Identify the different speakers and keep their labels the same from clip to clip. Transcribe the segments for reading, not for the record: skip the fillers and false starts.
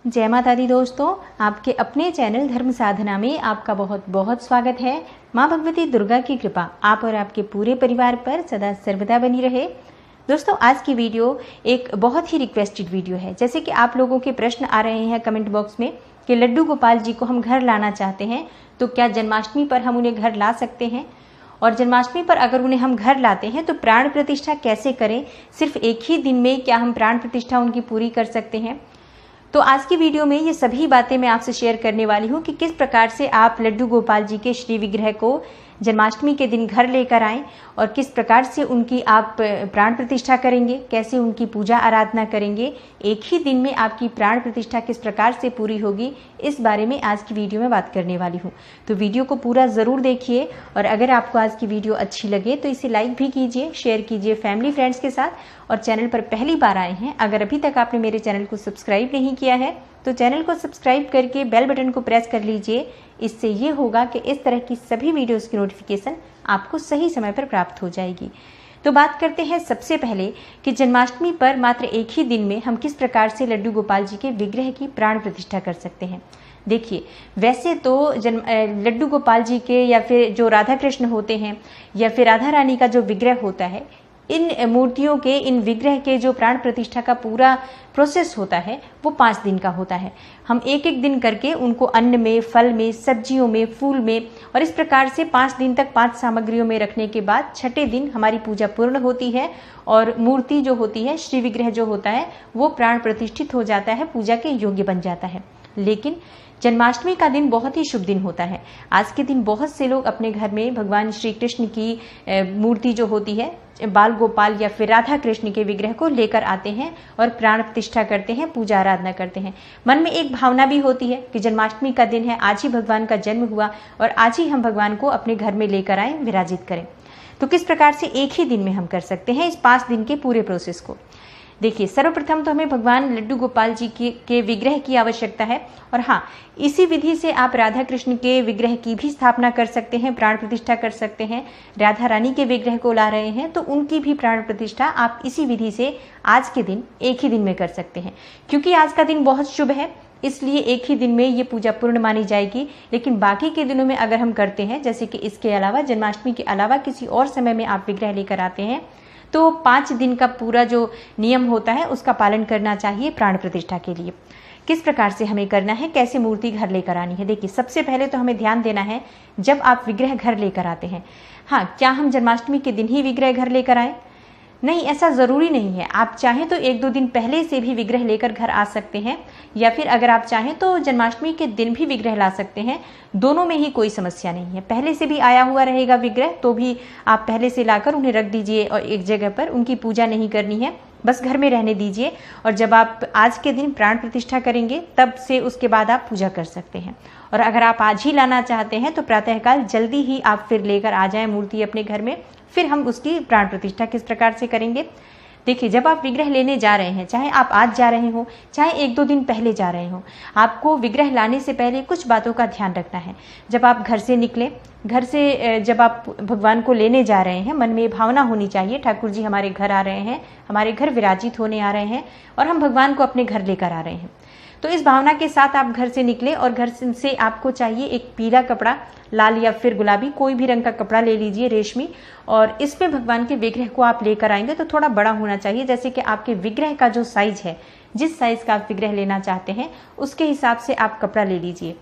Speaker 1: जय माता दी दोस्तों, आपके अपने चैनल धर्म साधना में आपका बहुत बहुत स्वागत है। माँ भगवती दुर्गा की कृपा आप और आपके पूरे परिवार पर सदा सर्वदा बनी रहे। दोस्तों, आज की वीडियो एक बहुत ही रिक्वेस्टेड वीडियो है। जैसे कि आप लोगों के प्रश्न आ रहे हैं कमेंट बॉक्स में कि लड्डू गोपाल जी को हम घर लाना चाहते हैं, तो क्या जन्माष्टमी पर हम उन्हें घर ला सकते हैं? और जन्माष्टमी पर अगर उन्हें हम घर लाते हैं तो प्राण प्रतिष्ठा कैसे करें? सिर्फ एक ही दिन में क्या हम प्राण प्रतिष्ठा उनकी पूरी कर सकते हैं? तो आज की वीडियो में ये सभी बातें मैं आपसे शेयर करने वाली हूँ कि किस प्रकार से आप लड्डू गोपाल जी के श्री विग्रह को जन्माष्टमी के दिन घर लेकर आएं और किस प्रकार से उनकी आप प्राण प्रतिष्ठा करेंगे, कैसे उनकी पूजा आराधना करेंगे, एक ही दिन में आपकी प्राण प्रतिष्ठा किस प्रकार से पूरी होगी, इस बारे में आज की वीडियो में बात करने वाली हूँ। तो वीडियो को पूरा ज़रूर देखिए और अगर आपको आज की वीडियो अच्छी लगे तो इसे लाइक भी कीजिए, शेयर कीजिए फैमिली फ्रेंड्स के साथ। और चैनल पर पहली बार आए हैं, अगर अभी तक आपने मेरे चैनल को सब्सक्राइब नहीं किया है तो चैनल को सब्सक्राइब करके बेल बटन को प्रेस कर लीजिए। इससे ये होगा कि इस तरह की सभी वीडियोस की नोटिफिकेशन आपको सही समय पर प्राप्त हो जाएगी। तो बात करते हैं सबसे पहले कि जन्माष्टमी पर मात्र एक ही दिन में हम किस प्रकार से लड्डू गोपाल जी के विग्रह की प्राण प्रतिष्ठा कर सकते हैं। देखिए, वैसे तो लड्डू गोपाल जी के या फिर जो राधा कृष्ण होते हैं या फिर राधा रानी का जो विग्रह होता है, इन मूर्तियों के, इन विग्रह के जो प्राण प्रतिष्ठा का पूरा प्रोसेस होता है वो 5 दिन का होता है। हम एक एक दिन करके उनको अन्न में, फल में, सब्जियों में, फूल में और इस प्रकार से 5 दिन तक 5 सामग्रियों में रखने के बाद छठे दिन हमारी पूजा पूर्ण होती है और मूर्ति जो होती है, श्री विग्रह जो होता है, वो प्राण प्रतिष्ठित हो जाता है, पूजा के योग्य बन जाता है। लेकिन जन्माष्टमी का दिन बहुत ही शुभ दिन होता है। आज के दिन बहुत से लोग अपने घर में भगवान श्री कृष्ण की मूर्ति जो होती है, बाल गोपाल या फिर राधा कृष्ण के विग्रह को लेकर आते हैं और प्राण प्रतिष्ठा करते हैं, पूजा आराधना करते हैं। मन में एक भावना भी होती है कि जन्माष्टमी का दिन है, आज ही भगवान का जन्म हुआ और आज ही हम भगवान को अपने घर में लेकर आए, विराजित करें। तो किस प्रकार से एक ही दिन में हम कर सकते हैं इस 5 दिन के पूरे प्रोसेस को? देखिए, सर्वप्रथम तो हमें भगवान लड्डू गोपाल जी के विग्रह की आवश्यकता है और हाँ, इसी विधि से आप राधा कृष्ण के विग्रह की भी स्थापना कर सकते हैं, प्राण प्रतिष्ठा कर सकते हैं। राधा रानी के विग्रह को ला रहे हैं तो उनकी भी प्राण प्रतिष्ठा आप इसी विधि से आज के दिन एक ही दिन में कर सकते हैं। क्योंकि आज का दिन बहुत शुभ है, इसलिए एक ही दिन में ये पूजा पूर्ण मानी जाएगी। लेकिन बाकी के दिनों में अगर हम करते हैं, जैसे कि इसके अलावा जन्माष्टमी के अलावा किसी और समय में आप विग्रह लेकर आते हैं, तो 5 दिन का पूरा जो नियम होता है उसका पालन करना चाहिए प्राण प्रतिष्ठा के लिए। किस प्रकार से हमें करना है, कैसे मूर्ति घर लेकर आनी है? देखिए, सबसे पहले तो हमें ध्यान देना है जब आप विग्रह घर लेकर आते हैं, हाँ, क्या हम जन्माष्टमी के दिन ही विग्रह घर लेकर आए? नहीं, ऐसा ज़रूरी नहीं है। आप चाहें तो 1-2 दिन पहले से भी विग्रह लेकर घर आ सकते हैं या फिर अगर आप चाहें तो जन्माष्टमी के दिन भी विग्रह ला सकते हैं। दोनों में ही कोई समस्या नहीं है। पहले से भी आया हुआ रहेगा विग्रह तो भी आप पहले से लाकर उन्हें रख दीजिए और एक जगह पर, उनकी पूजा नहीं करनी है, बस घर में रहने दीजिए। और जब आप आज के दिन प्राण प्रतिष्ठा करेंगे तब से उसके बाद आप पूजा कर सकते हैं। और अगर आप आज ही लाना चाहते हैं तो प्रातःकाल जल्दी ही आप फिर लेकर आ जाएं मूर्ति अपने घर में, फिर हम उसकी प्राण प्रतिष्ठा किस प्रकार से करेंगे। देखिए, जब आप विग्रह लेने जा रहे हैं, चाहे आप आज जा रहे हो, चाहे 1-2 दिन पहले जा रहे हो, आपको विग्रह लाने से पहले कुछ बातों का ध्यान रखना है। जब आप घर से निकले, घर से जब आप भगवान को लेने जा रहे हैं, मन में भावना होनी चाहिए, ठाकुर जी हमारे घर आ रहे हैं, हमारे घर विराजित होने आ रहे हैं और हम भगवान को अपने घर लेकर आ रहे हैं। तो इस भावना के साथ आप घर से निकले और घर से आपको चाहिए एक पीला कपड़ा, लाल या फिर गुलाबी, कोई भी रंग का कपड़ा ले लीजिए, रेशमी, और इसमें भगवान के विग्रह को आप लेकर आएंगे तो थोड़ा बड़ा होना चाहिए। जैसे कि आपके विग्रह का जो साइज है, जिस साइज का आप विग्रह लेना चाहते हैं उसके हिसाब से आप कपड़ा ले लीजिए।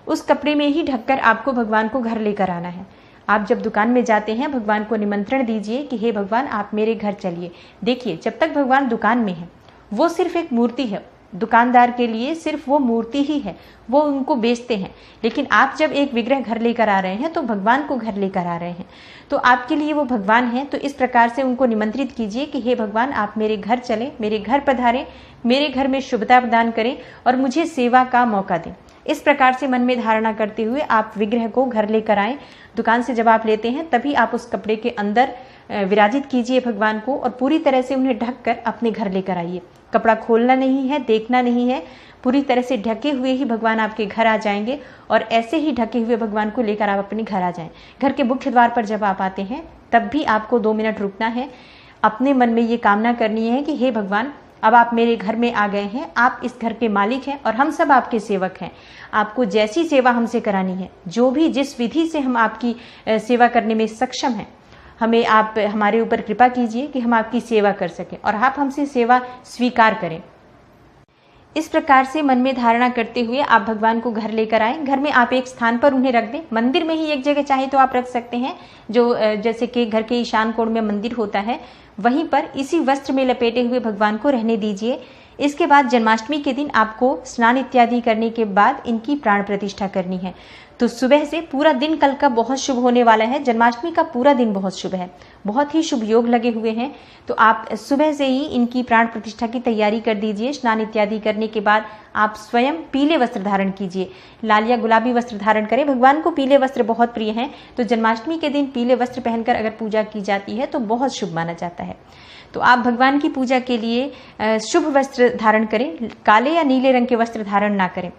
Speaker 1: उस कपड़े में ही ढककर आपको भगवान को घर लेकर आना है। आप जब दुकान में जाते हैं, भगवान को निमंत्रण दीजिए कि हे भगवान, आप मेरे घर चलिए। देखिए, जब तक भगवान दुकान में है, वो सिर्फ एक मूर्ति है, दुकानदार के लिए सिर्फ वो मूर्ति ही है, वो उनको बेचते हैं। लेकिन आप जब एक विग्रह घर लेकर आ रहे हैं तो भगवान को घर लेकर आ रहे हैं, तो आपके लिए वो भगवान हैं। तो इस प्रकार से उनको निमंत्रित कीजिए कि हे भगवान, आप मेरे घर चलें, मेरे घर पधारें, मेरे घर में शुभता प्रदान करें और मुझे सेवा का मौका दें। इस प्रकार से मन में धारणा करते हुए आप विग्रह को घर लेकर आएं। दुकान से जब आप लेते हैं तभी आप उस कपड़े के अंदर विराजित कीजिए भगवान को और पूरी तरह से उन्हें ढककर अपने घर लेकर आइए। कपड़ा खोलना नहीं है, देखना नहीं है, पूरी तरह से ढके हुए ही भगवान आपके घर आ जाएंगे और ऐसे ही ढके हुए भगवान को लेकर आप अपने घर आ जाएं। घर के मुख्य द्वार पर जब आप आते हैं तब भी आपको 2 मिनट रुकना है। अपने मन में ये कामना करनी है कि हे भगवान, अब आप मेरे घर में आ गए हैं, आप इस घर के मालिक हैं और हम सब आपके सेवक हैं। आपको जैसी सेवा हमसे करानी है, जो भी जिस विधि से हम आपकी सेवा करने में सक्षम हैं, हमें आप हमारे ऊपर कृपा कीजिए कि हम आपकी सेवा कर सकें और आप हमसे सेवा स्वीकार करें। इस प्रकार से मन में धारणा करते हुए आप भगवान को घर लेकर आए। घर में आप एक स्थान पर उन्हें रख दें। मंदिर में ही एक जगह चाहे तो आप रख सकते हैं, जो जैसे कि घर के ईशान कोण में मंदिर होता है, वहीं पर इसी वस्त्र में लपेटे हुए भगवान को रहने दीजिए। इसके बाद जन्माष्टमी के दिन आपको स्नान इत्यादि करने के बाद इनकी प्राण प्रतिष्ठा करनी है। तो सुबह से पूरा दिन कल का बहुत शुभ होने वाला है। जन्माष्टमी का पूरा दिन बहुत शुभ है, बहुत ही शुभ योग लगे हुए हैं। तो आप सुबह से ही इनकी प्राण प्रतिष्ठा की तैयारी कर दीजिए। स्नान इत्यादि करने के बाद आप स्वयं पीले वस्त्र धारण कीजिए, लाल या गुलाबी वस्त्र धारण करें। भगवान को पीले वस्त्र बहुत प्रिय हैं, तो जन्माष्टमी के दिन पीले वस्त्र पहनकर अगर पूजा की जाती है तो बहुत शुभ माना जाता है। तो आप भगवान की पूजा के लिए शुभ वस्त्र धारण करें, काले या नीले रंग के वस्त्र धारण ना करें।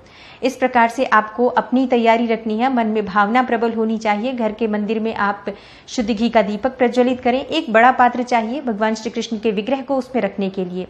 Speaker 1: इस प्रकार से आपको अपनी तैयारी रखनी है। मन में भावना प्रबल होनी चाहिए। घर के मंदिर में आप शुद्ध घी का दीपक प्रज्वलित करें। एक बड़ा पात्र चाहिए भगवान श्री कृष्ण के विग्रह को उसमें रखने के लिए।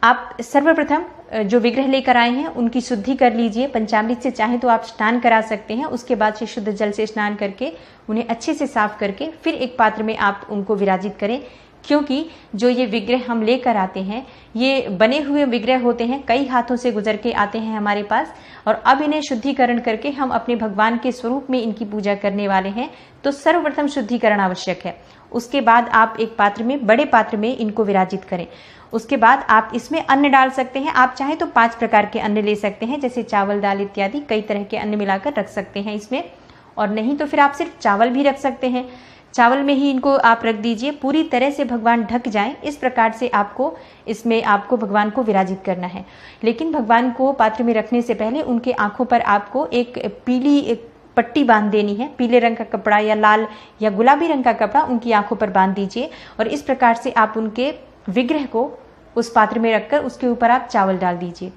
Speaker 1: आप सर्वप्रथम जो विग्रह लेकर आए हैं उनकी शुद्धि कर लीजिए। पंचामृत से चाहे तो आप स्नान करा सकते हैं। उसके बाद से शुद्ध जल से स्नान करके उन्हें अच्छे से साफ करके फिर एक पात्र में आप उनको विराजित करें, क्योंकि जो ये विग्रह हम लेकर आते हैं ये बने हुए विग्रह होते हैं, कई हाथों से गुजर के आते हैं हमारे पास, और अब इन्हें शुद्धिकरण करके हम अपने भगवान के स्वरूप में इनकी पूजा करने वाले हैं। तो सर्वप्रथम शुद्धिकरण आवश्यक है। उसके बाद आप एक पात्र में, बड़े पात्र में इनको विराजित करें। उसके बाद आप इसमें अन्न डाल सकते हैं। आप चाहे तो 5 प्रकार के अन्न ले सकते हैं, जैसे चावल, दाल इत्यादि कई तरह के अन्न मिलाकर रख सकते हैं इसमें, और नहीं तो फिर आप सिर्फ चावल भी रख सकते हैं। चावल में ही इनको आप रख दीजिए, पूरी तरह से भगवान ढक जाएं। इस प्रकार से आपको भगवान को विराजित करना है। लेकिन भगवान को पात्र में रखने से पहले उनके आंखों पर आपको एक पीली पट्टी बांध देनी है। पीले रंग का कपड़ा या लाल या गुलाबी रंग का कपड़ा उनकी आंखों पर बांध दीजिए, और इस प्रकार से आप उनके विग्रह को उस पात्र में रखकर उसके ऊपर आप चावल डाल दीजिए।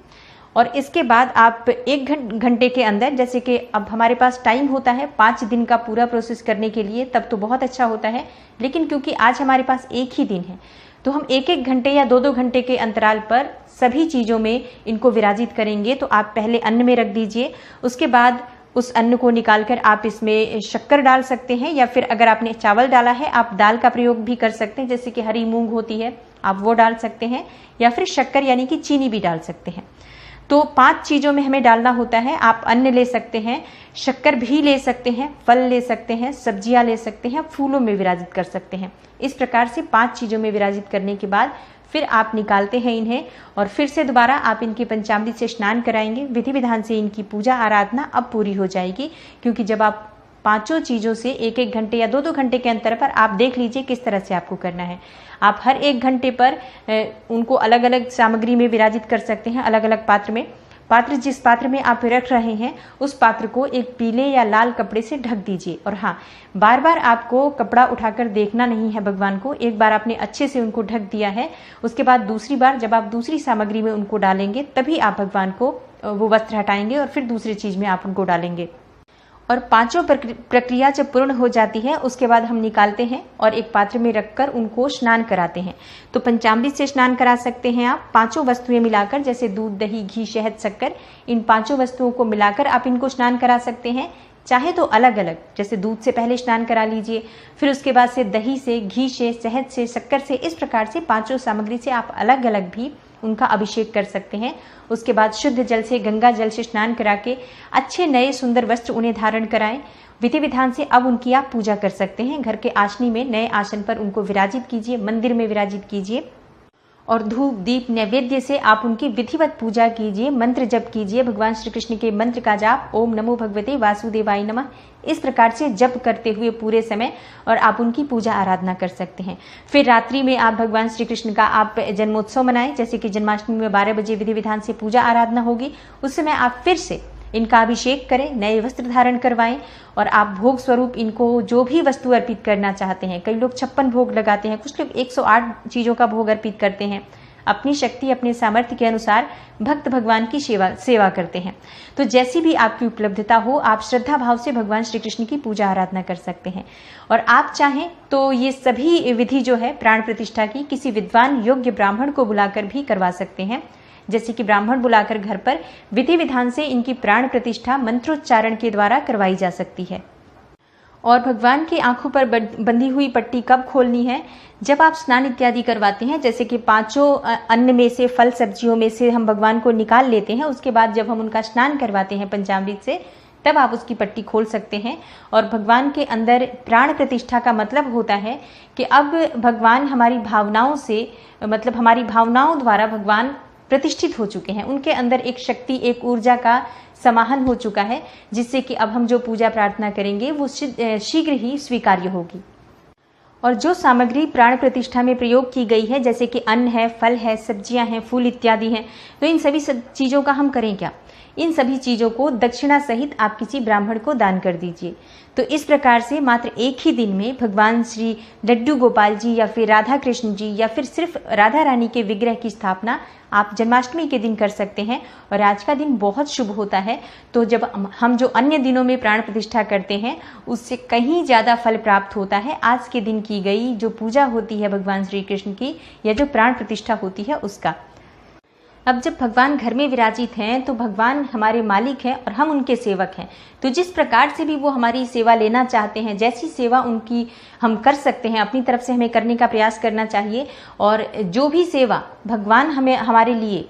Speaker 1: और इसके बाद आप 1 घंटे के अंदर, जैसे कि अब हमारे पास टाइम होता है 5 दिन का पूरा प्रोसेस करने के लिए, तब तो बहुत अच्छा होता है। लेकिन क्योंकि आज हमारे पास एक ही दिन है, तो हम 1-1 घंटे या 2-2 घंटे के अंतराल पर सभी चीज़ों में इनको विराजित करेंगे। तो आप पहले अन्न में रख दीजिए। उसके बाद उस अन्न को निकालकर आप इसमें शक्कर डाल सकते हैं, या फिर अगर आपने चावल डाला है आप दाल का प्रयोग भी कर सकते हैं, जैसे कि हरी मूंग होती है आप वो डाल सकते हैं, या फिर शक्कर यानी कि चीनी भी डाल सकते हैं। तो 5 चीज़ों में हमें डालना होता है। आप अन्न ले सकते हैं, शक्कर भी ले सकते हैं, फल ले सकते हैं, सब्जियां ले सकते हैं, फूलों में विराजित कर सकते हैं। इस प्रकार से 5 चीज़ों में विराजित करने के बाद फिर आप निकालते हैं इन्हें, और फिर से दोबारा आप इनकी पंचामृत से स्नान कराएंगे। विधि विधान से इनकी पूजा आराधना अब पूरी हो जाएगी, क्योंकि जब आप 5 चीज़ों से 1-1 घंटे या 2-2 घंटे के अंतर पर आप देख लीजिए किस तरह से आपको करना है। आप हर 1 घंटे पर उनको अलग अलग सामग्री में विराजित कर सकते हैं, अलग अलग पात्र में। पात्र जिस पात्र में आप रख रहे हैं उस पात्र को एक पीले या लाल कपड़े से ढक दीजिए। और हाँ, बार बार आपको कपड़ा उठाकर देखना नहीं है भगवान को। एक बार आपने अच्छे से उनको ढक दिया है, उसके बाद दूसरी बार जब आप दूसरी सामग्री में उनको डालेंगे तभी आप भगवान को वो वस्त्र हटाएंगे और फिर दूसरी चीज में आप उनको डालेंगे। और 5 प्रक्रिया जब पूर्ण हो जाती है उसके बाद हम निकालते हैं और एक पात्र में रखकर उनको स्नान कराते हैं। तो पंचामृत से स्नान करा सकते हैं आप 5 वस्तुएं मिलाकर, जैसे दूध, दही, घी, शहद, शक्कर, इन 5 वस्तुओं को मिलाकर आप इनको स्नान करा सकते हैं। चाहे तो अलग अलग, जैसे दूध से पहले स्नान करा लीजिए, फिर उसके बाद से दही से, घी से, शहद से, शक्कर से, इस प्रकार से 5 सामग्री से आप अलग अलग भी उनका अभिषेक कर सकते हैं। उसके बाद शुद्ध जल से, गंगा जल से स्नान करा के अच्छे नए सुंदर वस्त्र उन्हें धारण कराएं। विधि विधान से अब उनकी आप पूजा कर सकते हैं। घर के आसनी में नए आसन पर उनको विराजित कीजिए, मंदिर में विराजित कीजिए और धूप, दीप, नैवेद्य से आप उनकी विधिवत पूजा कीजिए। मंत्र जप कीजिए, भगवान श्री कृष्ण के मंत्र का जाप, ओम नमो भगवते वासुदेवाय नमः, इस प्रकार से जप करते हुए पूरे समय और आप उनकी पूजा आराधना कर सकते हैं। फिर रात्रि में आप भगवान श्री कृष्ण का आप जन्मोत्सव मनाएं, जैसे कि जन्माष्टमी में 12 बजे विधि विधान से पूजा आराधना होगी। उस समय आप फिर से इनका अभिषेक करें, नए वस्त्र धारण करवाएं और आप भोग स्वरूप इनको जो भी वस्तु अर्पित करना चाहते हैं, कई लोग 56 भोग लगाते हैं, कुछ लोग 108 चीज़ों का भोग अर्पित करते हैं। अपनी शक्ति अपने सामर्थ्य के अनुसार भक्त भगवान की सेवा करते हैं। तो जैसी भी आपकी उपलब्धता हो, आप श्रद्धा भाव से भगवान श्री कृष्ण की पूजा आराधना कर सकते हैं। और आप चाहें तो ये सभी विधि जो है प्राण प्रतिष्ठा की किसी विद्वान योग्य ब्राह्मण को बुलाकर भी करवा सकते हैं। जैसे कि ब्राह्मण बुलाकर घर पर विधि विधान से इनकी प्राण प्रतिष्ठा मंत्रोच्चारण के द्वारा करवाई जा सकती है। और भगवान की आंखों पर बंधी हुई पट्टी कब खोलनी है? जब आप स्नान इत्यादि करवाते हैं, जैसे कि 5 अन्न में से, फल सब्जियों में से हम भगवान को निकाल लेते हैं, उसके बाद जब हम उनका स्नान करवाते हैं पंचामृत से, तब आप उसकी पट्टी खोल सकते हैं। और भगवान के अंदर प्राण प्रतिष्ठा का मतलब होता है कि अब भगवान हमारी भावनाओं से, मतलब हमारी भावनाओं द्वारा भगवान प्रतिष्ठित हो चुके हैं। उनके अंदर एक शक्ति, एक ऊर्जा का समाहन हो चुका है, जिससे कि अब हम जो पूजा प्रार्थना करेंगे वो शीघ्र ही स्वीकार्य होगी। और जो सामग्री प्राण प्रतिष्ठा में प्रयोग की गई है, जैसे कि अन्न है, फल है, सब्जियां हैं, फूल इत्यादि हैं, तो इन सभी चीज़ों का हम करें क्या? इन सभी चीज़ों को दक्षिणा सहित आप किसी ब्राह्मण को दान कर दीजिए। तो इस प्रकार से मात्र एक ही दिन में भगवान श्री लड्डू गोपाल जी या फिर राधा कृष्ण जी या फिर सिर्फ राधा रानी के विग्रह की स्थापना आप जन्माष्टमी के दिन कर सकते हैं। और आज का दिन बहुत शुभ होता है। तो जब हम जो अन्य दिनों में प्राण प्रतिष्ठा करते हैं उससे कहीं ज़्यादा फल प्राप्त होता है आज के दिन की गई जो पूजा होती है भगवान श्री कृष्ण की, या जो प्राण प्रतिष्ठा होती है उसका। अब जब भगवान घर में विराजित हैं तो भगवान हमारे मालिक हैं और हम उनके सेवक हैं। तो जिस प्रकार से भी वो हमारी सेवा लेना चाहते हैं, जैसी सेवा उनकी हम कर सकते हैं, अपनी तरफ से हमें करने का प्रयास करना चाहिए। और जो भी सेवा भगवान हमें हमारे लिए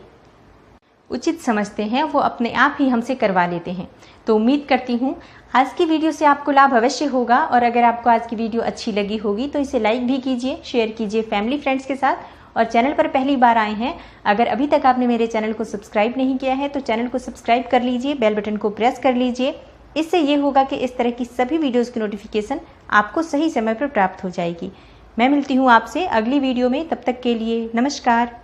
Speaker 1: उचित समझते हैं वो अपने आप ही हमसे करवा लेते हैं। तो उम्मीद करती हूँ आज की वीडियो से आपको लाभ अवश्य होगा। और अगर आपको आज की वीडियो अच्छी लगी होगी तो इसे लाइक भी कीजिए, शेयर कीजिए फैमिली फ्रेंड्स के साथ। और चैनल पर पहली बार आए हैं, अगर अभी तक आपने मेरे चैनल को सब्सक्राइब नहीं किया है तो चैनल को सब्सक्राइब कर लीजिए, बेल बटन को प्रेस कर लीजिए। इससे ये होगा कि इस तरह की सभी वीडियोस की नोटिफिकेशन आपको सही समय पर प्राप्त हो जाएगी। मैं मिलती हूँ आपसे अगली वीडियो में, तब तक के लिए नमस्कार।